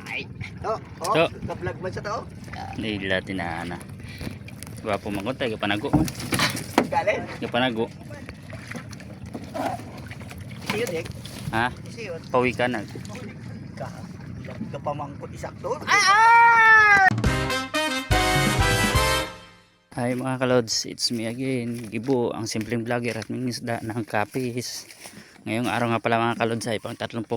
Ay. So, Ka-vlog man siya to. nila tinana. Gwapo man ko tayo panago. Galing. Panago. Siyo dik. Ha? Siyo. Pawi ka na. Kapamangkot isakto. Hi mga kalods, it's me again, Gibo, ang simpleng vlogger at mingisda ng kapis. Ngayong araw nga pala mga kalods ay pang 33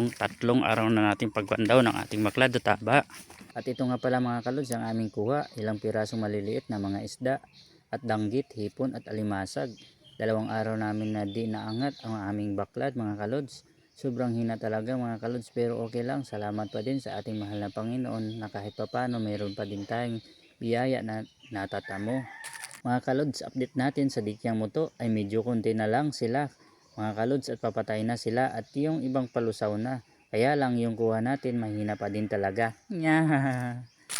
araw na natin pagbandaw ng ating maklado taba. At ito nga pala mga kalods ang aming kuha, ilang pirasong maliliit na mga isda at danggit, hipon at alimasag. 2 araw namin na di naangat ang aming baklad mga kalods. Sobrang hina talaga mga kalods, pero okay lang, salamat pa din sa ating mahal na Panginoon na kahit papano mayroon pa din tayong biyaya na natatamo. Mga kalods, update natin sa Dikyang Muto ay medyo konti na lang sila mga kalods at papatay na sila at yung ibang palusaw na. Kaya lang yung kuha natin mahina pa din talaga.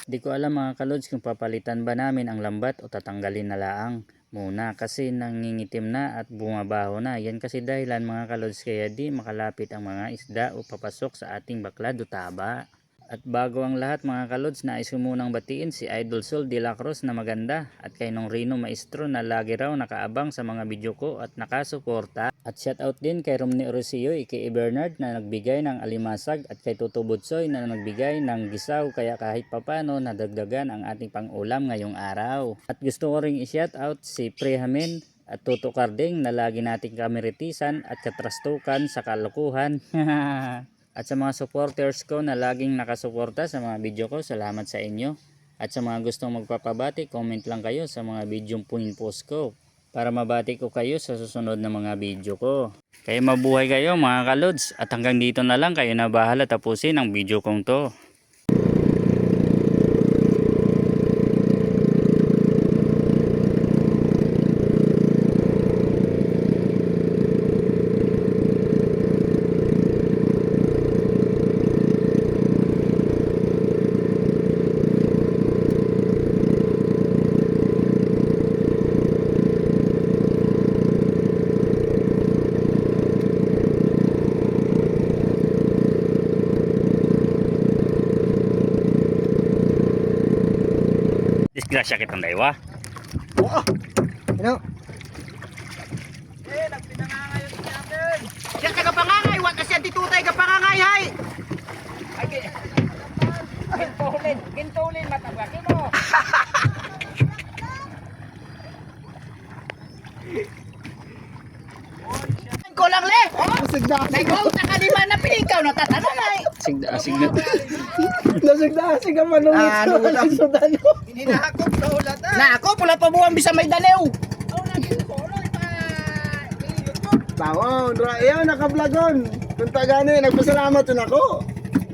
Di ko alam mga kalods kung papalitan ba namin ang lambat o tatanggalin na laang muna kasi nangingitim na at bumabaho na. Yan kasi dahilan mga kalods kaya di makalapit ang mga isda o papasok sa ating baklad o taba. At bago ang lahat mga kalods, nais ko munang batiin si Idol Sol de la Cruz na maganda at kay Nong Rino Maestro na lagi raw nakaabang sa mga video ko at nakasuporta. At shout out din kay Romney Rocio, kay Bernard na nagbigay ng alimasag at kay Toto Butsoy na nagbigay ng gisaw kaya kahit papano nadagdagan ang ating pangulam ngayong araw. At gusto ko ring i-shout out si Prehamen at Toto Carding na lagi nating kameritisan at katrastukan sa kalokohan. At sa mga supporters ko na laging nakasuporta sa mga video ko, salamat sa inyo. At sa mga gustong magpapabati, comment lang kayo sa mga video post ko para mabati ko kayo sa susunod na mga video ko. Kaya mabuhay kayo mga kalods at hanggang dito na lang, kayo na bahala tapusin ang video kong to. Disgrasya kitang daywa. Oo. Ano? Nagpinangangayon si natin. Siya kagapangangay, wat na siya titutay kapangangay, hay. Ay, gintulin, matagwakin mo. Ko lang le. Nagaw ta kanima na pinikaw na tatanay. Sigda. Nasig ang manungit. Hinahakot sa ulat. Na ako pula pa buwan bisa may dalew. Tawon, ayaw nakablagon. Kung tagani, nagpasalamat yun ako.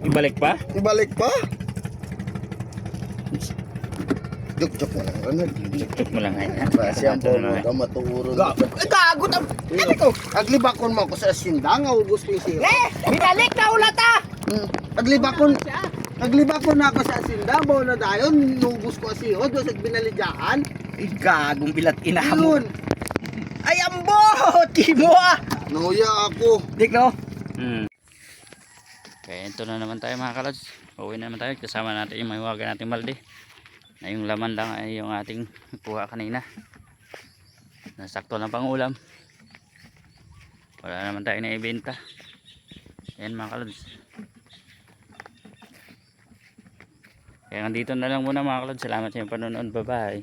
Ibalik pa? Ibalik pa. Joke mo lang, Ronald. Tuk mo lang ngayon. Siya po mo ka maturo. Gagot ang kani ko. Aglibakon mo ako sa asinda, nga ugos ko yung sira. Binalik na ulat ah. Aglibakon na ako sa asinda, bawa na dayon, nubos ko asihod, doon sa binalidyaan. Gagong bilat inahamo. Yun, Ay ambo, timo ah. nahuya ako. Dik no. Kaya ito na naman tayo mga kalods. Uwi na naman tayo. Kasama natin yung mahiwaga nating maldi. Na yung laman lang ay yung ating kuha kanina. Nasakto lang pang ulam. Wala naman tayo na ibenta. Ayan mga kalods. Kaya dito na lang muna mga kalods. Salamat sa inyong panonood. Bye bye.